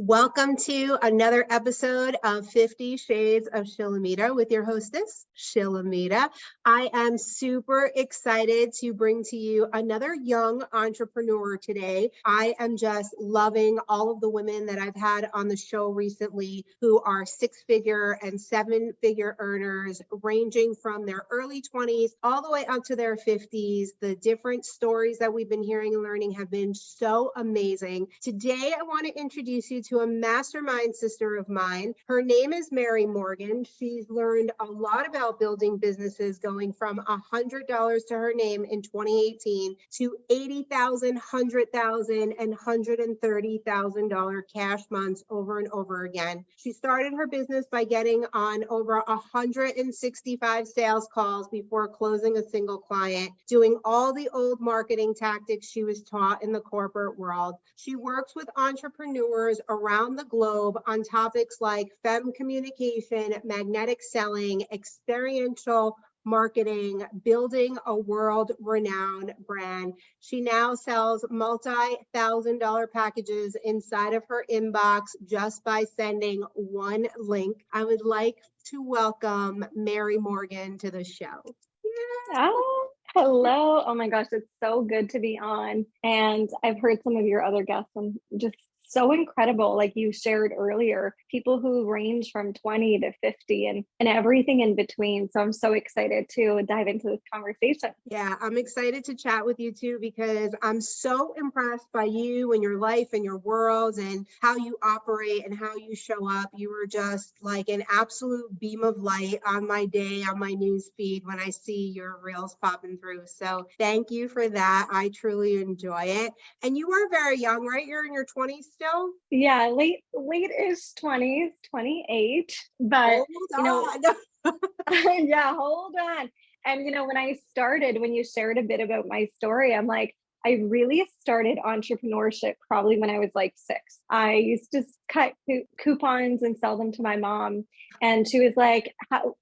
Welcome to another episode of 50 Shades of Shilamita with your hostess, Shilamita. I am super excited to bring to you another young entrepreneur today. I am just loving all of the women that I've had on the show recently who are six-figure and seven-figure earners, ranging from their early 20s all the way up to their 50s. The different stories that we've been hearing and learning have been so amazing. Today, I want to introduce you to a mastermind sister of mine. Her name is Mary Morgan. She's learned a lot about building businesses, going from $100 to her name in 2018 to $80,000, $100,000, and $130,000 cash months over and over again. She started her business by getting on over 165 sales calls before closing a single client, doing all the old marketing tactics she was taught in the corporate world. She works with entrepreneurs around the globe on topics like Femme communication, magnetic selling, experiential marketing, building a world-renowned brand. She now sells multi-thousand-dollar packages inside of her inbox just by sending one link. I would like to welcome Mary Morgan to the show. Oh, hello. Oh my gosh, it's so good to be on. And I've heard some of your other guests and just so incredible. Like you shared earlier, people who range from 20 to 50 and everything in between. So I'm so excited to dive into this conversation. Yeah, I'm excited to chat with you too, because I'm so impressed by you and your life and your world and how you operate and how you show up. You were just like an absolute beam of light on my day, on my news feed when I see your reels popping through. So thank you for that. I truly enjoy it. And you are very young, right? You're in your 20s still? Yeah, late-ish 20s, 28. But yeah, hold on. And when I started, when you shared a bit about my story, I'm like, I really started entrepreneurship probably when I was like 6. I used to cut coupons and sell them to my mom. And she was like,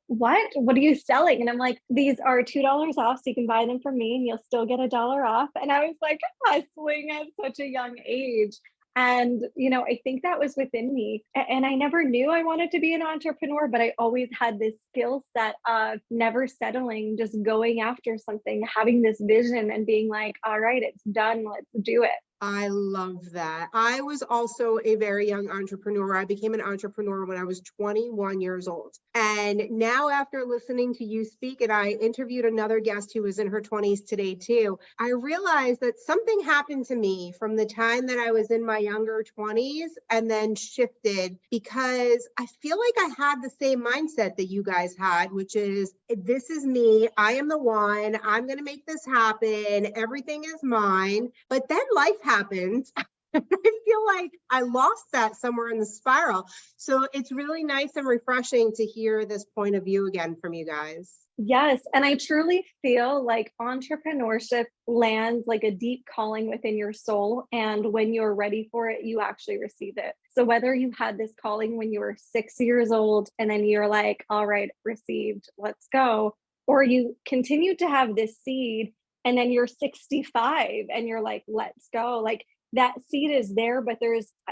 what are you selling? And I'm like, these are $2 off. So you can buy them from me and you'll still get $1 off. And I was like hustling at such a young age. And, I think that was within me. And I never knew I wanted to be an entrepreneur, but I always had this skill set of never settling, just going after something, having this vision and being like, all right, it's done. Let's do it. I love that. I was also a very young entrepreneur. I became an entrepreneur when I was 21 years old. And now, after listening to you speak, and I interviewed another guest who was in her 20s today too, I realized that something happened to me from the time that I was in my younger 20s and then shifted, because I feel like I had the same mindset that you guys had, which is, this is me. I am the one. I'm going to make this happen. Everything is mine. But then life happened. I feel like I lost that somewhere in the spiral. So it's really nice and refreshing to hear this point of view again from you guys. Yes. And I truly feel like entrepreneurship lands like a deep calling within your soul. And when you're ready for it, you actually receive it. So whether you had this calling when you were 6 years old and then you're like, all right, received, let's go, or you continue to have this seed and then you're 65 and you're like, let's go. Like that seed is there, but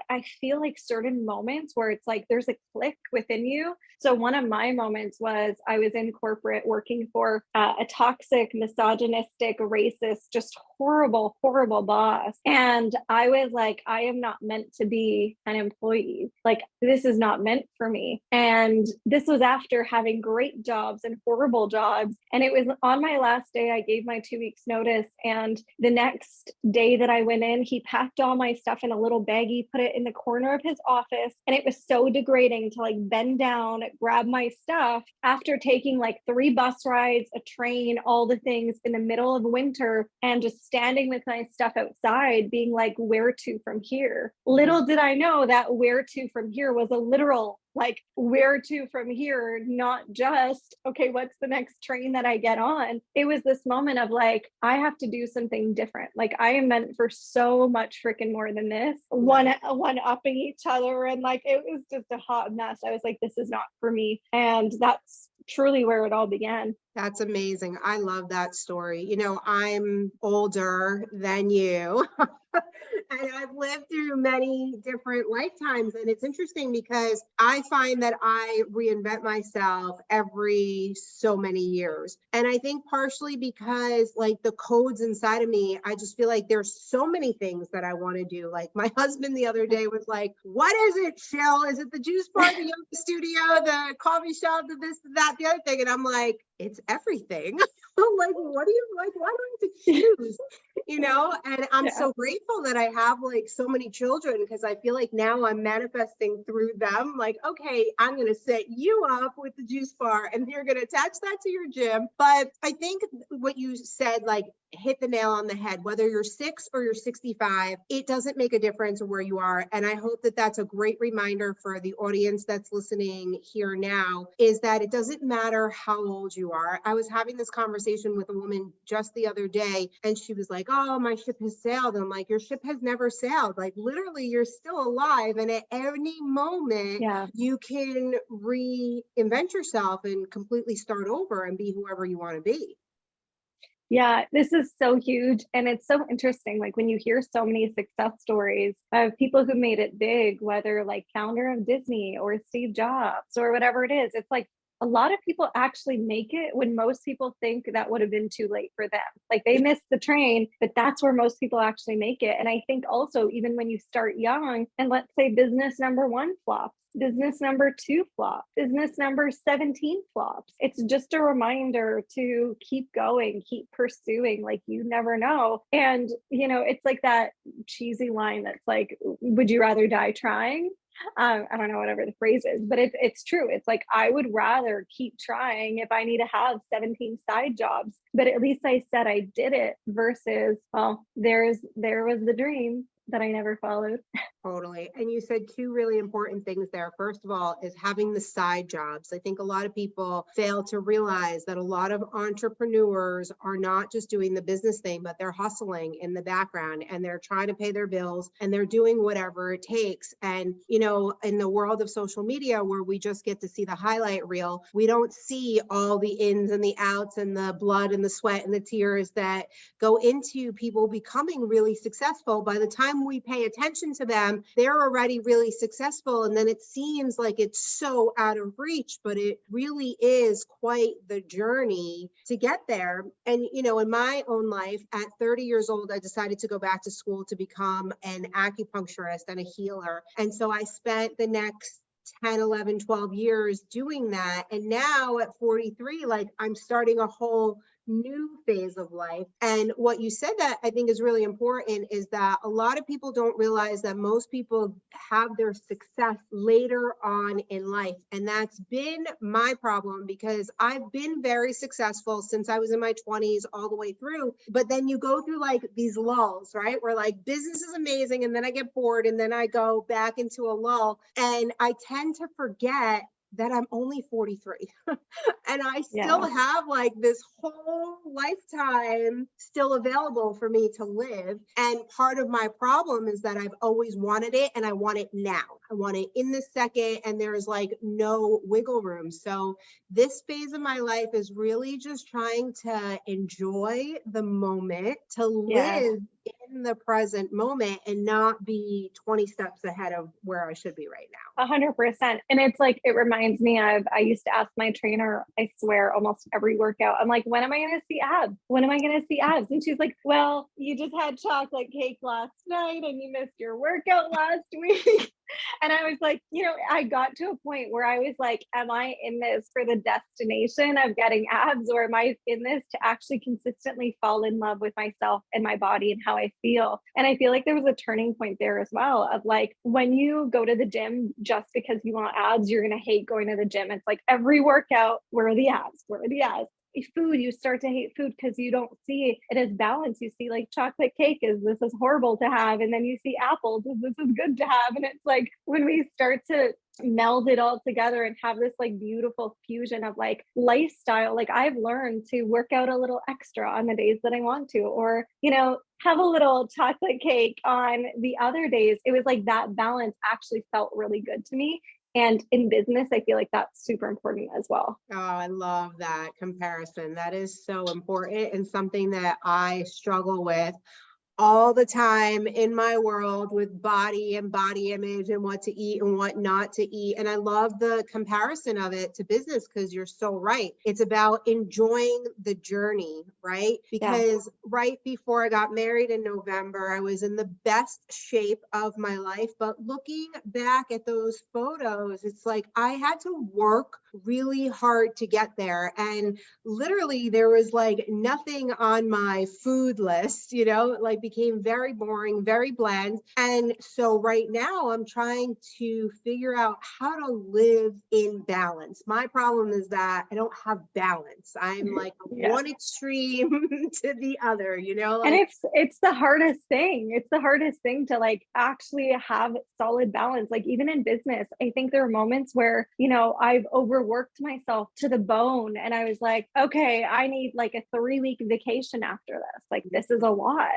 I feel like certain moments where it's like, there's a click within you. So one of my moments was I was in corporate working for a toxic, misogynistic, racist, just horrible, horrible boss. And I was like, I am not meant to be an employee. Like, this is not meant for me. And this was after having great jobs and horrible jobs. And it was on my last day, I gave my 2 weeks notice. And the next day that I went in, he packed all my stuff in a little baggie, put it in the corner of his office. And it was so degrading to like bend down, grab my stuff after taking like 3 bus rides, a train, all the things in the middle of winter, and just standing with my stuff outside being like, where to from here? Little did I know that where to from here was a literal like where to from here, not just, okay, what's the next train that I get on? It was this moment of like, I have to do something different. Like I am meant for so much freaking more than this, one upping each other. And like, it was just a hot mess. I was like, this is not for me. And that's truly where it all began. That's amazing. I love that story. You know, I'm older than you. And I've lived through many different lifetimes. And it's interesting because I find that I reinvent myself every so many years. And I think partially because like the codes inside of me, I just feel like there's so many things that I want to do. Like my husband the other day was like, what is it, Chill? Is it the juice bar, the yoga studio, the coffee shop, the this, that, the other thing? And I'm like, it's everything. I'm like, what do you like? Why do I have to choose? You know, and I'm Yeah. so grateful that I have like so many children because I feel like now I'm manifesting through them. Like, okay, I'm going to set you up with the juice bar and you're going to attach that to your gym. But I think what you said, like, hit the nail on the head. Whether you're 6 or you're 65, it doesn't make a difference where you are. And I hope that that's a great reminder for the audience that's listening here now, is that it doesn't matter how old you are. I was having this conversation with a woman just the other day, and she was like, oh, my ship has sailed. And I'm like, your ship has never sailed. Like, literally, you're still alive. And at any moment, Yeah. you can reinvent yourself and completely start over and be whoever you want to be. Yeah, this is so huge. And it's so interesting. Like when you hear so many success stories of people who made it big, whether like founder of Disney or Steve Jobs or whatever it is, it's like a lot of people actually make it when most people think that would have been too late for them. Like they missed the train, but that's where most people actually make it. And I think also, even when you start young, and let's say business number one flops, business number two flops, business number 17 flops. It's just a reminder to keep going, keep pursuing, like you never know. And, you know, it's like that cheesy line that's like, would you rather die trying? I don't know, whatever the phrase is, but it's true. It's like, I would rather keep trying if I need to have 17 side jobs, but at least I said I did it versus, well, there was the dream that I never followed. Totally. And you said two really important things there. First of all, is having the side jobs. I think a lot of people fail to realize that a lot of entrepreneurs are not just doing the business thing, but they're hustling in the background and they're trying to pay their bills and they're doing whatever it takes. And, you know, in the world of social media where we just get to see the highlight reel, we don't see all the ins and the outs and the blood and the sweat and the tears that go into people becoming really successful. By the time we pay attention to them, they're already really successful. And then it seems like it's so out of reach, but it really is quite the journey to get there. And, you know, in my own life, at 30 years old, I decided to go back to school to become an acupuncturist and a healer. And so I spent the next 10, 11, 12 years doing that. And now at 43, like I'm starting a whole new phase of life. And what you said that I think is really important is that a lot of people don't realize that most people have their success later on in life. And that's been my problem because I've been very successful since I was in my 20s all the way through. But then you go through like these lulls, right? Where like business is amazing and then I get bored and then I go back into a lull. And I tend to forget that I'm only 43 and I still Yeah. have like this whole lifetime still available for me to live. And part of my problem is that I've always wanted it and I want it now. I want it in this second and there's like no wiggle room. So this phase of my life is really just trying to enjoy the moment, to Yeah. live in the present moment and not be 20 steps ahead of where I should be right now. 100%. And it's like, it reminds me of, I used to ask my trainer, I swear, almost every workout, I'm like, when am I going to see abs? When am I going to see abs? And she's like, well, you just had chocolate cake last night and you missed your workout last week. And I was like, you know, I got to a point where I was like, am I in this for the destination of getting abs, or am I in this to actually consistently fall in love with myself and my body and how I feel? And I feel like there was a turning point there as well of like, when you go to the gym just because you want abs, you're going to hate going to the gym. It's like every workout, where are the abs? Where are the abs? Food, you start to hate food because you don't see it as balance. You see like chocolate cake is, this is horrible to have, and then you see apples is, this is good to have. And it's like when we start to meld it all together and have this like beautiful fusion of like lifestyle, like I've learned to work out a little extra on the days that I want to, or, you know, have a little chocolate cake on the other days. It was like that balance actually felt really good to me. And in business, I feel like that's super important as well. Oh, I love that comparison. That is so important and something that I struggle with all the time in my world with body and body image and what to eat and what not to eat. And I love the comparison of it to business because you're so right. It's about enjoying the journey, right? Because right before I got married in November, I was in the best shape of my life. But looking back at those photos, it's like I had to work really hard to get there. And literally there was like nothing on my food list, like became very boring, very bland. And so right now I'm trying to figure out how to live in balance. My problem is that I don't have balance. I'm like one extreme to the other, And it's the hardest thing. It's the hardest thing to like actually have solid balance. Like even in business, I think there are moments where, I've overworked myself to the bone and I was like, okay, I need like a 3-week vacation after this. Like this is a lot.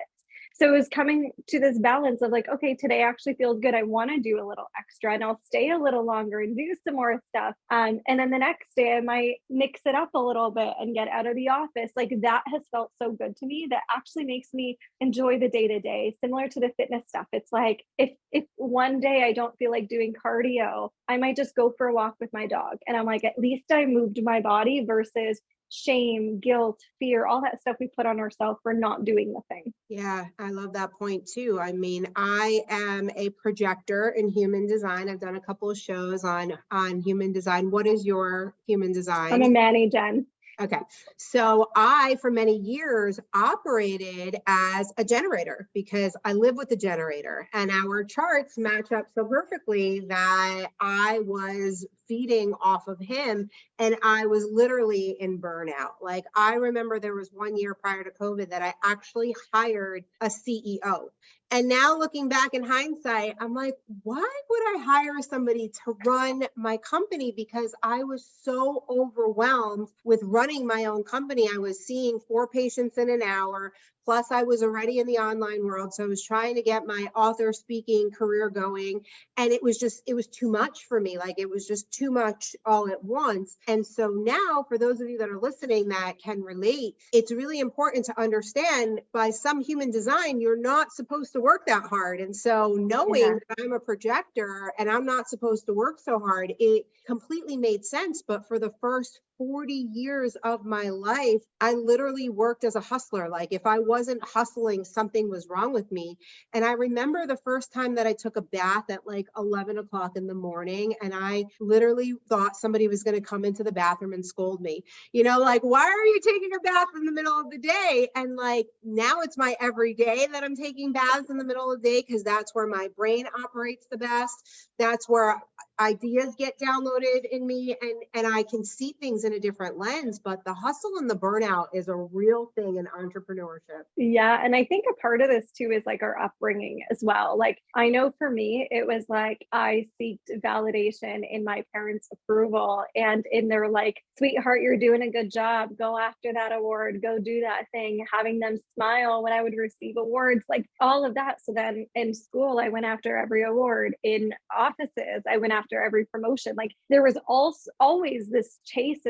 So it was coming to this balance of like, okay, today actually feels good. I want to do a little extra and I'll stay a little longer and do some more stuff. And then the next day I might mix it up a little bit and get out of the office. Like that has felt so good to me. That actually makes me enjoy the day to day, similar to the fitness stuff. It's like, if one day I don't feel like doing cardio, I might just go for a walk with my dog. And I'm like, at least I moved my body versus shame, guilt, fear, all that stuff we put on ourselves for not doing the thing. Yeah, I love that point too. I mean, I am a projector in human design. I've done a couple of shows on human design. What is your human design? I'm a Manny Gen. Okay. So I, for many years, operated as a generator because I live with a generator and our charts match up so perfectly that I was feeding off of him and I was literally in burnout. Like I remember there was one year prior to COVID that I actually hired a CEO. And now looking back in hindsight, I'm like, why would I hire somebody to run my company? Because I was so overwhelmed with running my own company. I was seeing 4 patients in an hour. Plus, I was already in the online world. So I was trying to get my author speaking career going. And it was too much for me. Like it was just too much all at once. And so now, for those of you that are listening that can relate, it's really important to understand by some human design, you're not supposed to work that hard. And so knowing that I'm a projector and I'm not supposed to work so hard, it completely made sense. But for the first 40 years of my life, I literally worked as a hustler. Like if I wasn't hustling, something was wrong with me. And I remember the first time that I took a bath at like 11 o'clock in the morning, and I literally thought somebody was going to come into the bathroom and scold me, like, why are you taking a bath in the middle of the day? And like, now it's my everyday that I'm taking baths in the middle of the day because that's where my brain operates the best. That's where ideas get downloaded in me and I can see things in a different lens. But the hustle and the burnout is a real thing in entrepreneurship. Yeah. And I think a part of this too is like our upbringing as well. Like I know for me, it was like I seeked validation in my parents' approval and in their like, sweetheart, you're doing a good job. Go after that award, go do that thing, having them smile when I would receive awards, like all of that. So then in school, I went after every award. In offices, I went after every promotion. Like there was always this chase.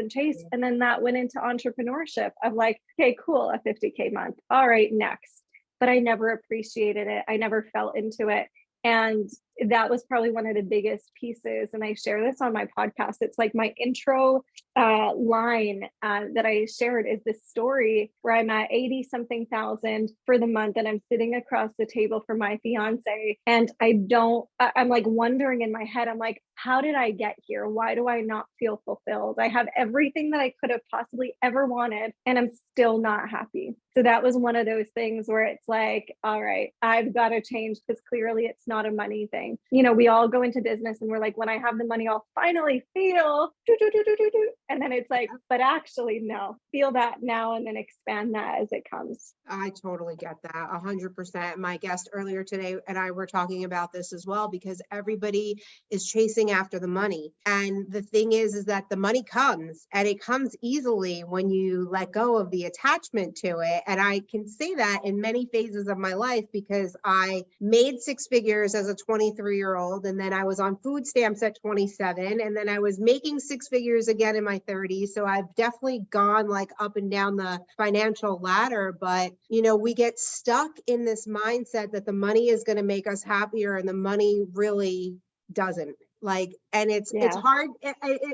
And then that went into entrepreneurship of like, okay, cool, a 50K month. All right, next. But I never appreciated it. I never fell into it. And that was probably one of the biggest pieces. And I share this on my podcast. It's like my intro line that I shared is this story where I'm at 80 something thousand for the month and I'm sitting across the table from my fiance. And I'm like wondering in my head, I'm like, how did I get here? Why do I not feel fulfilled? I have everything that I could have possibly ever wanted and I'm still not happy. So that was one of those things where it's like, all right, I've got to change because clearly it's not a money thing. We all go into business and we're like, when I have the money, I'll finally feel, and then it's like, but actually, no, feel that now and then expand that as it comes. I totally get that 100%. My guest earlier today and I were talking about this as well, because everybody is chasing after the money. And the thing is that the money comes and it comes easily when you let go of the attachment to it. And I can say that in many phases of my life because I made 6 figures figures as a 23-year-old. And then I was on food stamps at 27. And then I was making six figures again in my 30s. So I've definitely gone like up and down the financial ladder. But, you know, we get stuck in this mindset that the money is going to make us happier, and the money really doesn't. Like, and it's hard.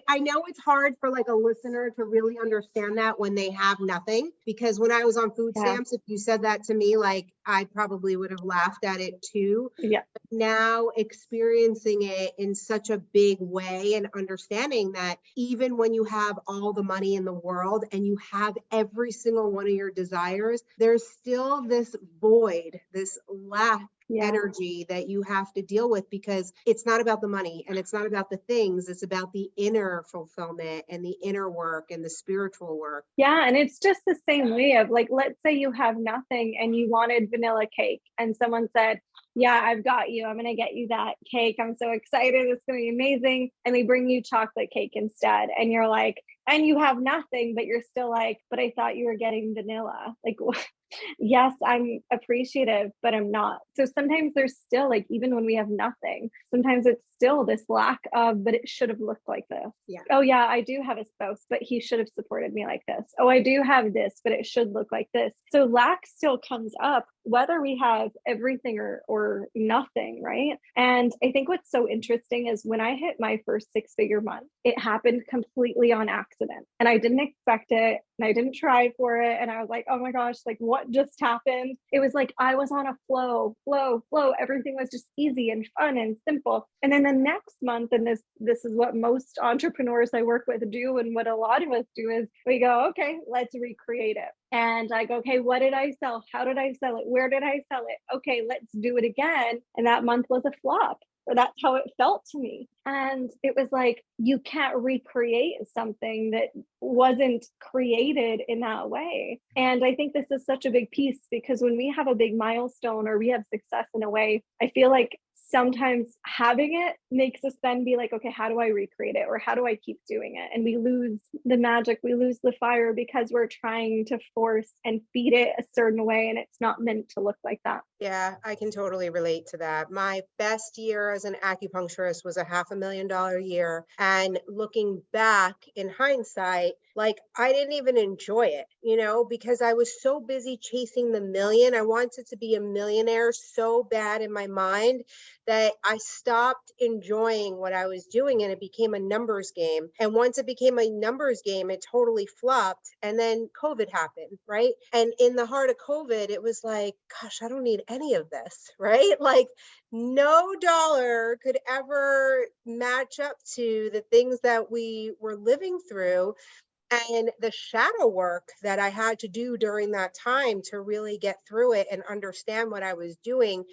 I know it's hard for like a listener to really understand that when they have nothing, because when I was on food stamps, if you said that to me, like I probably would have laughed at it too. Yeah. But now experiencing it in such a big way and understanding that even when you have all the money in the world and you have every single one of your desires, there's still this void, this lack energy that you have to deal with, because it's not about the money and it's not about the things. It's about the inner fulfillment and the inner work and the spiritual work. Yeah. And it's just the same way of like, let's say you have nothing and you wanted vanilla cake and someone said, yeah, I've got you. I'm going to get you that cake. I'm so excited. It's going to be amazing. And they bring you chocolate cake instead. And you're like, and you have nothing, but you're still like, but I thought you were getting vanilla. Like, yes, I'm appreciative, but I'm not. So sometimes there's still like, even when we have nothing, sometimes it's still this lack of, but it should have looked like this. Yeah. Oh yeah, I do have a spouse, but he should have supported me like this. Oh, I do have this, but it should look like this. So lack still comes up whether we have everything or nothing, right? And I think what's so interesting is when I hit my first six-figure month, it happened completely on accident. And I didn't expect it and I didn't try for it. And I was like, oh my gosh, like what just happened? It was like I was on a flow. Everything was just easy and fun and simple. And then the next month, and this is what most entrepreneurs I work with do, and what a lot of us do, is we go, okay, let's recreate it. And I go, okay, what did I sell? How did I sell it? Where did I sell it? Okay, let's do it again. And that month was a flop. Or that's how it felt to me. And it was like, you can't recreate something that wasn't created in that way. And I think this is such a big piece, because when we have a big milestone or we have success in a way, I feel like sometimes having it makes us then be like, okay, how do I recreate it? Or how do I keep doing it? And we lose the magic, we lose the fire, because we're trying to force and feed it a certain way, and it's not meant to look like that. Yeah, I can totally relate to that. My best year as an acupuncturist was a $500,000 year. And looking back in hindsight, like I didn't even enjoy it, you know, because I was so busy chasing the million. I wanted to be a millionaire so bad in my mind that I stopped enjoying what I was doing, and it became a numbers game. And once it became a numbers game, it totally flopped. And then COVID happened, right? And in the heart of COVID, it was like, gosh, I don't need any of this, right? Like no dollar could ever match up to the things that we were living through. And the shadow work that I had to do during that time to really get through it and understand what I was doing.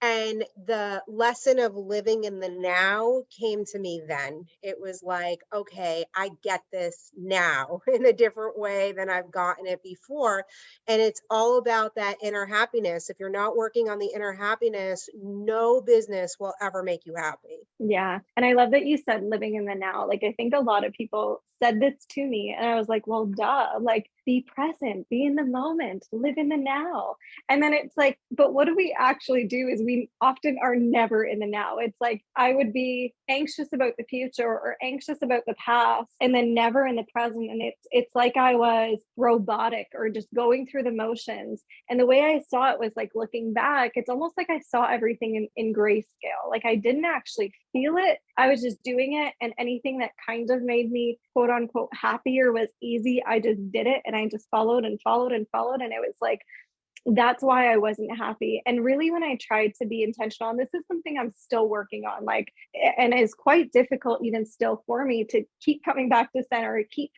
And the lesson of living in the now came to me then. It was like, okay, I get this now in a different way than I've gotten it before. And it's all about that inner happiness. If you're not working on the inner happiness, no business will ever make you happy. Yeah. And I love that you said living in the now. Like, I think a lot of people said this to me, and I was like, well, duh, like be present, be in the moment, live in the now. And then it's like, but what do we actually do is we often are never in the now. It's like, I would be anxious about the future or anxious about the past, and then never in the present. And it's like I was robotic or just going through the motions. And the way I saw it was like, looking back, it's almost like I saw everything in grayscale. Like I didn't actually feel it. I was just doing it. And anything that kind of made me quote unquote happier was easy. I just did it, and I just followed and followed and followed. And it was like, that's why I wasn't happy. And really, when I tried to be intentional, and this is something I'm still working on, like, and it's quite difficult even still for me to keep coming back to center, keep,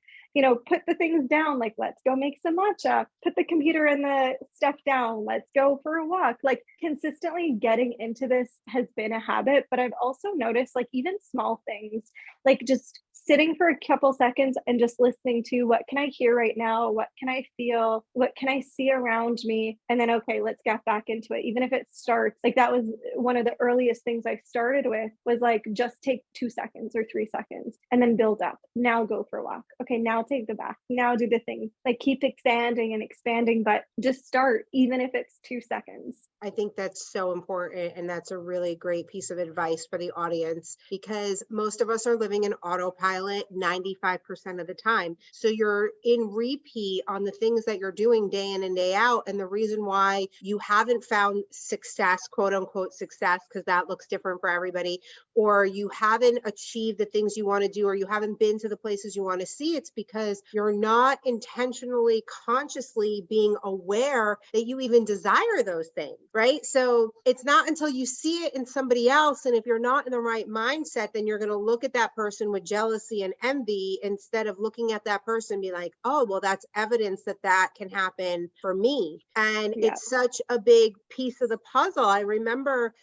put the things down, like, let's go make some matcha, put the computer and the stuff down, let's go for a walk. Like, consistently getting into this has been a habit, but I've also noticed, like, even small things, like just sitting for a couple seconds and just listening to, what can I hear right now? What can I feel? What can I see around me? And then, okay, let's get back into it. Even if it starts, like, that was one of the earliest things I started with, was like, just take 2 seconds or 3 seconds and then build up. Now go for a walk. Okay, now now take the bath, now do the thing, like keep expanding and expanding, but just start, even if it's 2 seconds. I think that's so important. And that's a really great piece of advice for the audience, because most of us are living in autopilot 95% of the time. So you're in repeat on the things that you're doing day in and day out. And the reason why you haven't found success, quote unquote success, because that looks different for everybody, or you haven't achieved the things you want to do, or you haven't been to the places you want to see, it's because you're not intentionally, consciously being aware that you even desire those things, right? So it's not until you see it in somebody else. And if you're not in the right mindset, then you're going to look at that person with jealousy and envy, instead of looking at that person and be like, oh, well, that's evidence that that can happen for me. And Yeah. it's such a big piece of the puzzle. I remember,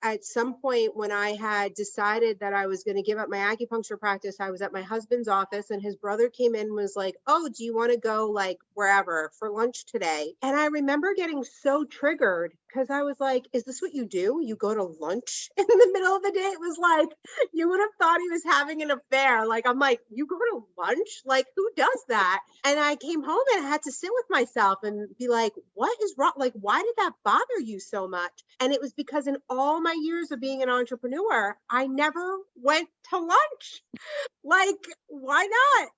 at some point when I had decided that I was going to give up my acupuncture practice, I was at my husband's office and his brother came in and was like, oh, do you want to go like wherever for lunch today? And I remember getting so triggered, because I was like, is this what you do? You go to lunch in the middle of the day? It was like, you would have thought he was having an affair. Like, I'm like, you go to lunch? Like, who does that? And I came home and I had to sit with myself and be like, what is wrong? Like, why did that bother you so much? And it was because in all my years of being an entrepreneur, I never went to lunch. Like, why not?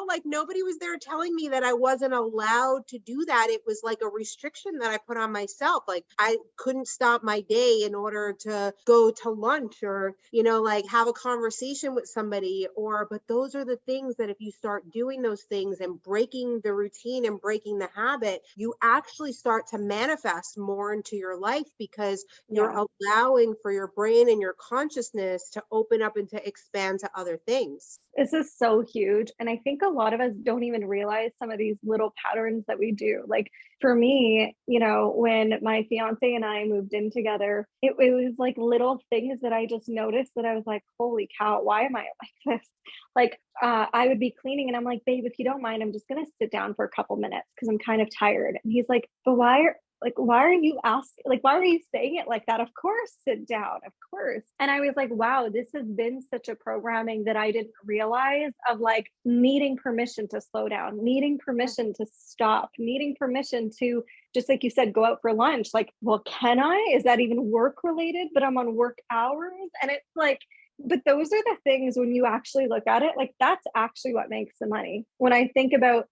Like nobody was there telling me that I wasn't allowed to do that. It was like a restriction that I put on myself. Like I couldn't stop my day in order to go to lunch or, like have a conversation with somebody, but those are the things that if you start doing those things and breaking the routine and breaking the habit, you actually start to manifest more into your life, because you're allowing for your brain and your consciousness to open up and to expand to other things. This is so huge. And I think a lot of us don't even realize some of these little patterns that we do. Like for me, when my fiance and I moved in together, it was like little things that I just noticed that I was like, holy cow, why am I like this? Like I would be cleaning and I'm like, babe, if you don't mind, I'm just going to sit down for a couple minutes because I'm kind of tired. And he's like, but why are you asking? Like, why are you saying it like that? Of course, sit down, of course. And I was like, wow, this has been such a programming that I didn't realize, of like needing permission to slow down, needing permission to stop, needing permission to, just like you said, go out for lunch. Like, well, can I? Is that even work related? But I'm on work hours. And it's like, but those are the things when you actually look at it, like that's actually what makes the money. When I think about,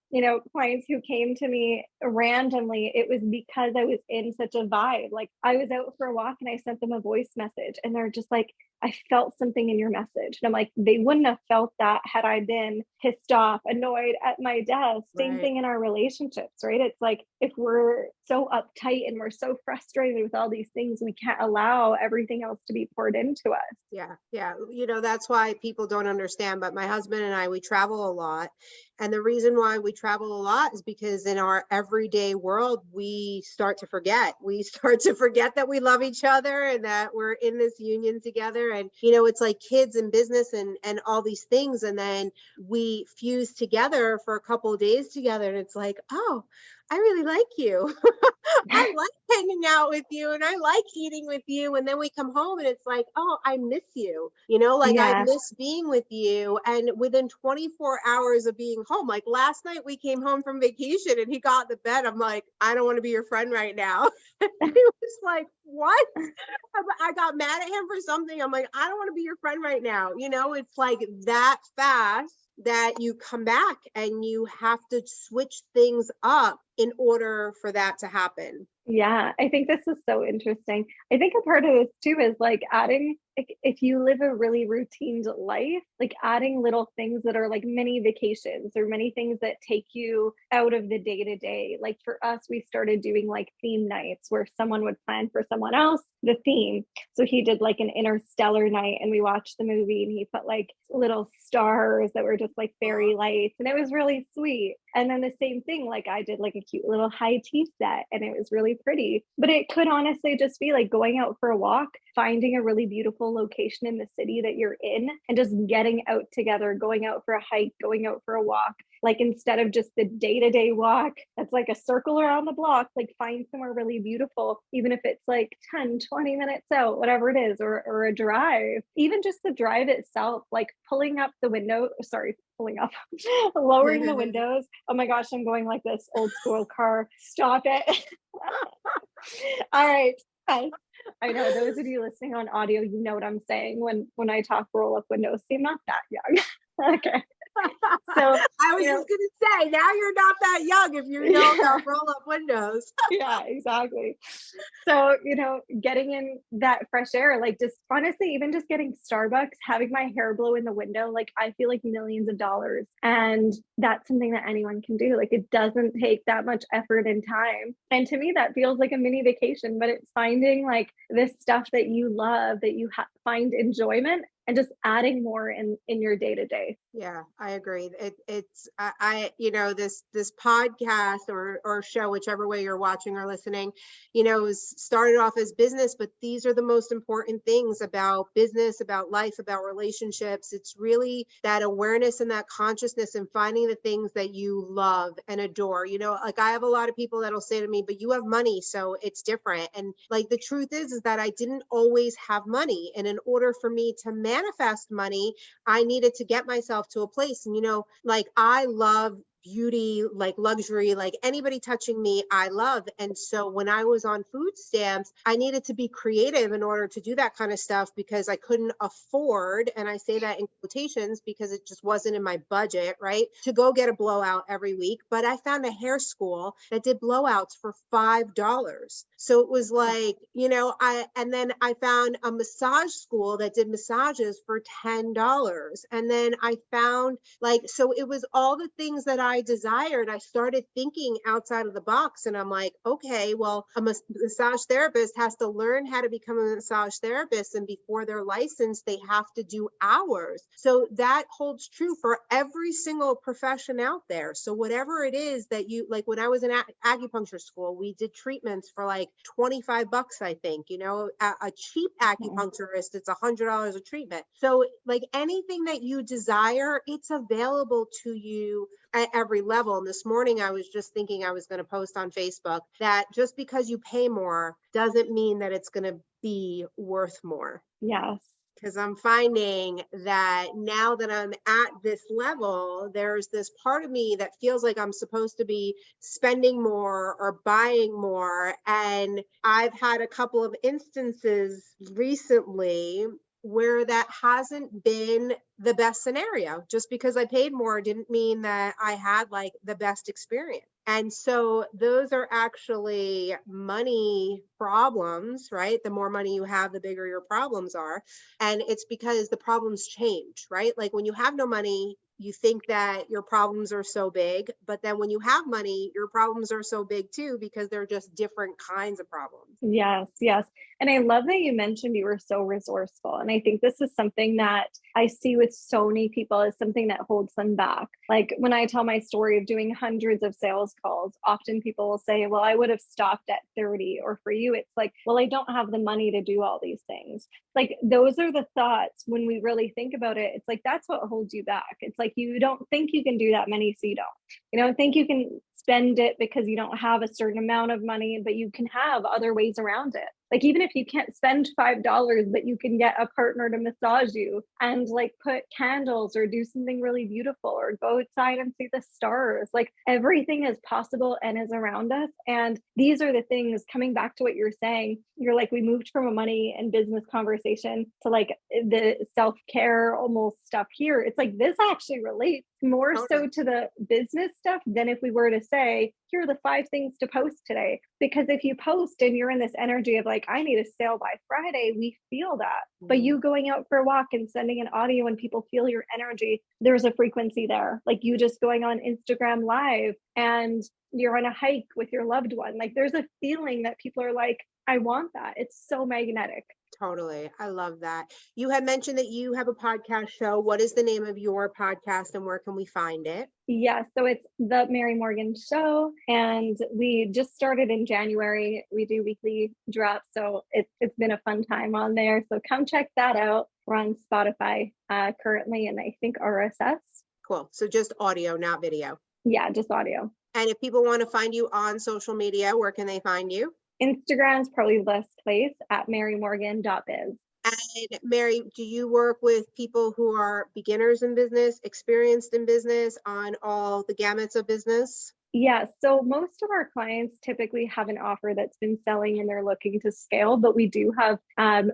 clients who came to me randomly, it was because I was in such a vibe. Like I was out for a walk and I sent them a voice message and they're just like, I felt something in your message. And I'm like, they wouldn't have felt that had I been pissed off, annoyed at my desk. Same thing in our relationships, right? It's like, if we're so uptight and we're so frustrated with all these things, we can't allow everything else to be poured into us. Yeah. Yeah. That's why people don't understand. But my husband and I, we travel a lot. And the reason why we travel a lot is because in our everyday world, we start to forget. We start to forget that we love each other and that we're in this union together. And, it's like kids and business and all these things. And then we fuse together for a couple of days together. And it's like, oh, I really like you. I like hanging out with you and I like eating with you. And then we come home and it's like, oh, I miss you. I miss being with you. And within 24 hours of being home, like last night we came home from vacation and he got in the bed. I'm like, I don't want to be your friend right now. He was like, what? I got mad at him for something. I'm like, I don't want to be your friend right now. It's like that fast that you come back and you have to switch things up in order for that to happen. Yeah, I think this is so interesting. I think a part of this too is like adding, if you live a really routine life, like adding little things that are like mini vacations or many things that take you out of the day to day. Like for us, we started doing like theme nights where someone would plan for someone else the theme. So he did like an interstellar night and we watched the movie and he put like little stars that were just like fairy lights and it was really sweet. And then the same thing, like I did like a cute little high tea set and it was really pretty, but it could honestly just be like going out for a walk, finding a really beautiful beautiful location in the city that you're in, and just getting out together, going out for a hike, going out for a walk. Like instead of just the day-to-day walk that's like a circle around the block, like find somewhere really beautiful, even if it's like 10, 20 minutes out, whatever it is, or a drive. Even just the drive itself, like pulling up the window, sorry, pulling up, lowering the windows. Oh my gosh, I'm going like this old school car. Stop it. All right. Yes. I know those of you listening on audio, you know what I'm saying when I talk roll up windows. See, I'm not that young. Okay. So I was just gonna say, now you're not that young if you know about roll-up windows. Yeah, exactly. So, getting in that fresh air, like just honestly, even just getting Starbucks, having my hair blow in the window, like I feel like millions of dollars. And that's something that anyone can do. Like it doesn't take that much effort and time. And to me, that feels like a mini vacation, but it's finding like this stuff that you love, that you find enjoyment, and just adding more in your day to day. Yeah, I agree. This podcast or show, whichever way you're watching or listening, started off as business, but these are the most important things about business, about life, about relationships. It's really that awareness and that consciousness and finding the things that you love and adore. Like I have a lot of people that'll say to me, but you have money, so it's different. And like the truth is that I didn't always have money. And in order for me to manifest money, I needed to get myself to a place. And, like I love beauty, like luxury, like anybody touching me, I love. And so when I was on food stamps, I needed to be creative in order to do that kind of stuff because I couldn't afford, and I say that in quotations because it just wasn't in my budget, right? To go get a blowout every week. But I found a hair school that did blowouts for $5. So it was like, and then I found a massage school that did massages for $10. And then I found so it was all the things that I desired. I started thinking outside of the box, and I'm like, okay, well, a massage therapist has to learn how to become a massage therapist, and before they're licensed, they have to do hours. So that holds true for every single profession out there. So whatever it is that you like, when I was in acupuncture school, we did treatments for like $25, I think. A cheap acupuncturist, it's $100 a treatment. So like anything that you desire, it's available to you at every level. And this morning, I was just thinking I was going to post on Facebook that just because you pay more doesn't mean that it's going to be worth more. Yes. Because I'm finding that now that I'm at this level, there's this part of me that feels like I'm supposed to be spending more or buying more. And I've had a couple of instances recently where that hasn't been the best scenario. Just because I paid more didn't mean that I had like the best experience. And so those are actually money problems, right? The more money you have, the bigger your problems are. And it's because the problems change, right? Like when you have no money, you think that your problems are so big, but then when you have money, your problems are so big too, because they're just different kinds of problems. Yes, yes. And I love that you mentioned you were so resourceful. And I think this is something that I see with so many people as something that holds them back. Like when I tell my story of doing hundreds of sales calls, often people will say, well, I would have stopped at 30. Or for you, it's like, well, I don't have the money to do all these things. Like those are the thoughts when we really think about it. It's like, that's what holds you back. It's like, you don't think you can do that many, so you don't. You don't think you can spend it because you don't have a certain amount of money, but you can have other ways around it. Like even if you can't spend $5, but you can get a partner to massage you and like put candles or do something really beautiful or go outside and see the stars. Like everything is possible and is around us. And these are the things, coming back to what you're saying, you're like, we moved from a money and business conversation to like the self-care almost stuff here. It's like, this actually relates more so to the business stuff than if we were to say, here are the 5 things to post today. Because if you post and you're in this energy of like, I need a sale by Friday, we feel that. Mm-hmm. But you going out for a walk and sending an audio and people feel your energy, there's a frequency there. Like you just going on Instagram Live and you're on a hike with your loved one. Like there's a feeling that people are like, I want that. It's so magnetic. Totally. I love that. You had mentioned that you have a podcast show. What is the name of your podcast and where can we find it? Yeah, so it's the Mary Morgan Show, and we just started in January. We do weekly drops, so it's been a fun time on there. So come check that out. We're on Spotify currently, and I think RSS. Cool. So just audio, not video. Yeah, just audio. And if people want to find you on social media, where can they find you? Instagram's probably the best place at marymorgan.biz. And Mary, do you work with people who are beginners in business, experienced in business, on all the gamuts of business? Yeah, so most of our clients typically have an offer that's been selling and they're looking to scale, but we do have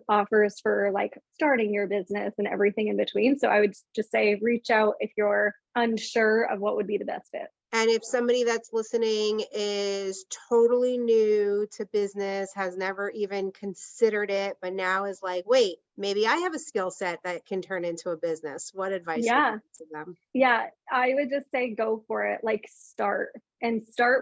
offers for like starting your business and everything in between. So I would just say reach out if you're unsure of what would be the best fit. And if somebody that's listening is totally new to business, has never even considered it, but now is like, wait, maybe I have a skill set that can turn into a business. What advice would you give to them? Yeah, I would just say go for it. Like start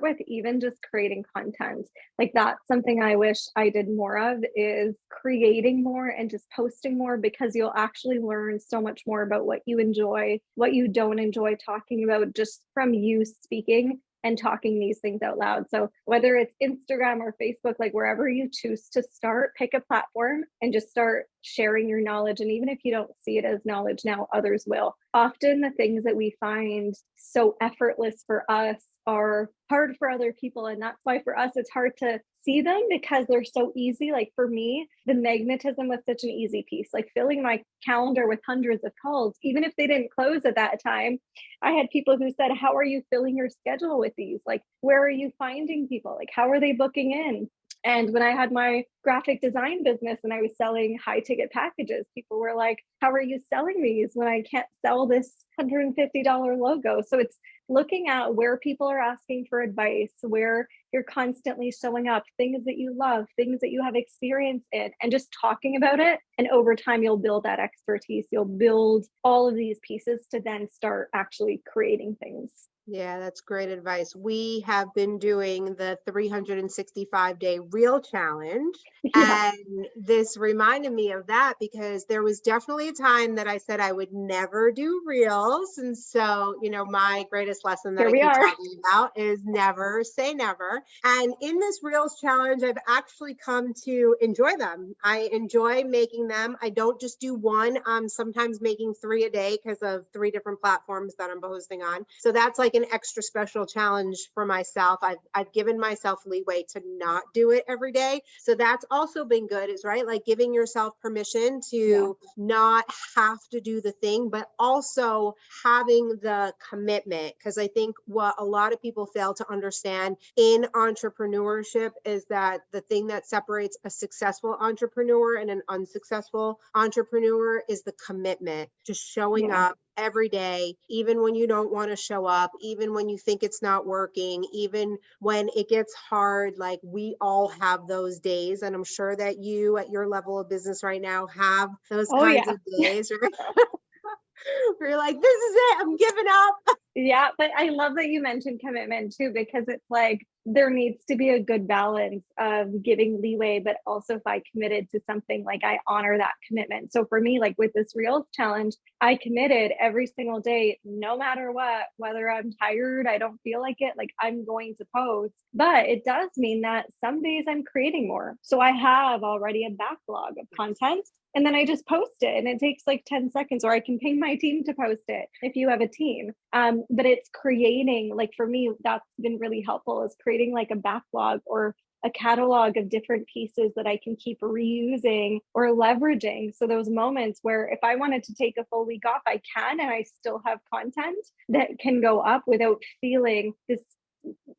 with even just creating content. Like that's something I wish I did more of, is creating more and just posting more, because you'll actually learn so much more about what you enjoy, what you don't enjoy talking about, just from you speaking and talking these things out loud. So whether it's Instagram or Facebook, like wherever you choose to start, pick a platform and just start sharing your knowledge. And even if you don't see it as knowledge now, others will. Often the things that we find so effortless for us are hard for other people. And that's why for us, it's hard to see them because they're so easy. Like for me, the magnetism was such an easy piece, like filling my calendar with hundreds of calls, even if they didn't close at that time. I had people who said, how are you filling your schedule with these? Like, where are you finding people? Like, how are they booking in? And when I had my graphic design business and I was selling high ticket packages, people were like, how are you selling these when I can't sell this $150 logo? So it's looking at where people are asking for advice, where you're constantly showing up, things that you love, things that you have experience in, and just talking about it. And over time, you'll build that expertise. You'll build all of these pieces to then start actually creating things. Yeah, that's great advice. We have been doing the 365-day reel challenge. Yeah. And this reminded me of that because there was definitely a time that I said I would never do reels. And so, my greatest lesson that Here I we keep are. talking about is never say never. And in this reels challenge, I've actually come to enjoy them. I enjoy making them. I don't just do one. I'm sometimes making 3 a day because of 3 different platforms that I'm posting on. So that's like an extra special challenge for myself. I've given myself leeway to not do it every day. So that's also been good, is right, like giving yourself permission to not have to do the thing, but also having the commitment. Because I think what a lot of people fail to understand in entrepreneurship is that the thing that separates a successful entrepreneur and an unsuccessful entrepreneur is the commitment to showing up every day, even when you don't want to show up, even when you think it's not working, even when it gets hard. Like we all have those days. And I'm sure that you at your level of business right now have those kinds of days, right? Where you're like, this is it, I'm giving up. Yeah, but I love that you mentioned commitment too, because it's like there needs to be a good balance of giving leeway, but also if I committed to something, like I honor that commitment. So for me, like with this Reels challenge, I committed every single day, no matter what, whether I'm tired, I don't feel like it, like I'm going to post. But it does mean that some days I'm creating more. So I have already a backlog of content. And then I just post it and it takes like 10 seconds, or I can ping my team to post it if you have a team. But it's creating, like for me, that's been really helpful, is creating like a backlog or a catalog of different pieces that I can keep reusing or leveraging. So those moments where if I wanted to take a full week off, I can, and I still have content that can go up without feeling this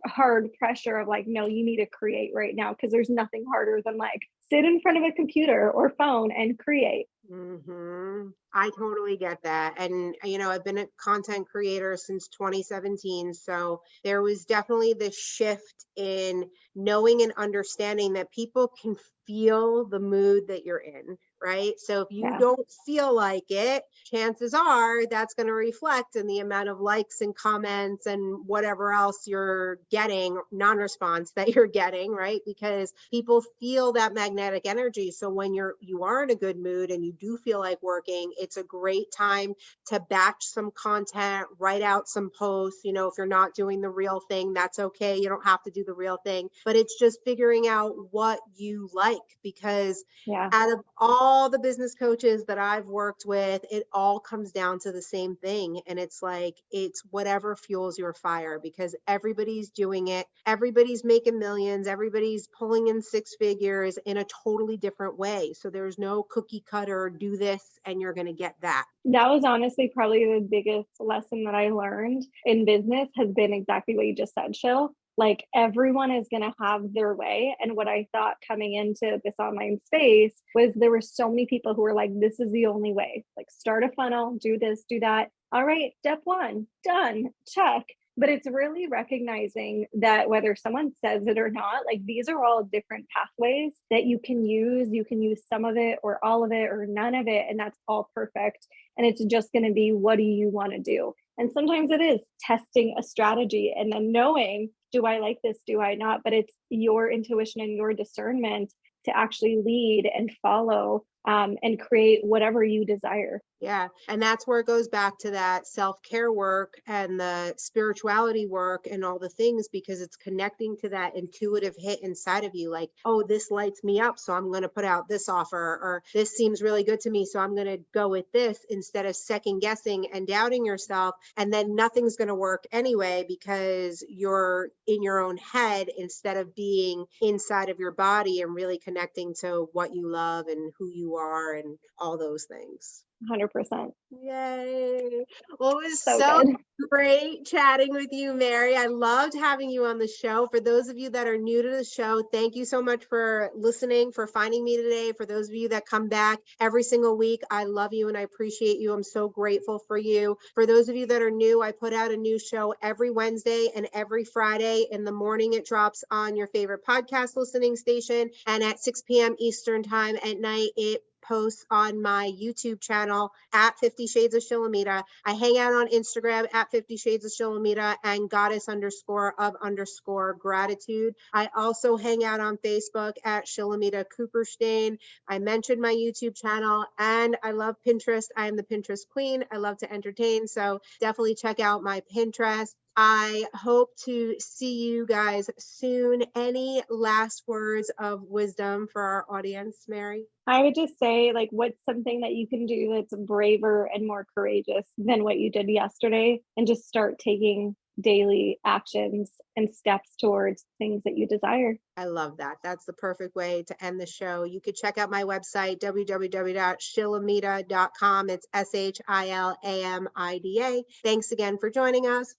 hard pressure of like, no, you need to create right now, because there's nothing harder than like sit in front of a computer or phone and create. Mm-hmm. I totally get that. And, I've been a content creator since 2017. So there was definitely this shift in knowing and understanding that people can feel the mood that you're in, right? So if you Yeah. don't feel like it, chances are that's going to reflect in the amount of likes and comments and whatever else you're getting, non-response that you're getting, right? Because people feel that magnetic energy. So when you are in a good mood and you do feel like working, it's a great time to batch some content, write out some posts. You know, if you're not doing the real thing, that's okay. You don't have to do the real thing, but it's just figuring out what you like, because Yeah. out of all the business coaches that I've worked with, it all comes down to the same thing. And it's like, it's whatever fuels your fire, because everybody's doing it. Everybody's making millions. Everybody's pulling in six figures in a totally different way. So there's no cookie cutter, do this and you're going to get that. That was honestly probably the biggest lesson that I learned in business, has been exactly what you just said, Shill. Like, everyone is going to have their way. And what I thought coming into this online space was there were so many people who were like, this is the only way. Like, start a funnel, do this, do that. All right, step one, done, check. But it's really recognizing that whether someone says it or not, like, these are all different pathways that you can use. You can use some of it or all of it or none of it, and that's all perfect. And it's just going to be, what do you want to do? And sometimes it is testing a strategy and then knowing, do I like this? Do I not? But it's your intuition and your discernment to actually lead and follow and create whatever you desire. Yeah. And that's where it goes back to that self-care work and the spirituality work and all the things, because it's connecting to that intuitive hit inside of you. Like, oh, this lights me up, so I'm going to put out this offer, or this seems really good to me, so I'm going to go with this, instead of second guessing and doubting yourself. And then nothing's going to work anyway, because you're in your own head instead of being inside of your body and really connecting to what you love and who you are and all those things. 100%. Yay. Well, it was So so good. great chatting with you, Mary. I loved having you on the show. For those of you that are new to the show, thank you so much for listening, for finding me today. For those of you that come back every single week, I love you and I appreciate you. I'm so grateful for you. For those of you that are new, I put out a new show every Wednesday and every Friday. In the morning, it drops on your favorite podcast listening station. And at 6 p.m. Eastern time at night, it posts on my YouTube channel at 50 Shades of Shilamita. I hang out on Instagram at 50 Shades of Shilamita and goddess_of_gratitude. I also hang out on Facebook at Shilamita Cooperstein. I mentioned my YouTube channel, and I love Pinterest. I am the Pinterest queen. I love to entertain. So definitely check out my Pinterest. I hope to see you guys soon. Any last words of wisdom for our audience, Mary? I would just say, like, what's something that you can do that's braver and more courageous than what you did yesterday, and just start taking daily actions and steps towards things that you desire. I love that. That's the perfect way to end the show. You could check out my website, www.shilamida.com. It's SHILAMIDA. Thanks again for joining us.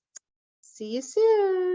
See you soon.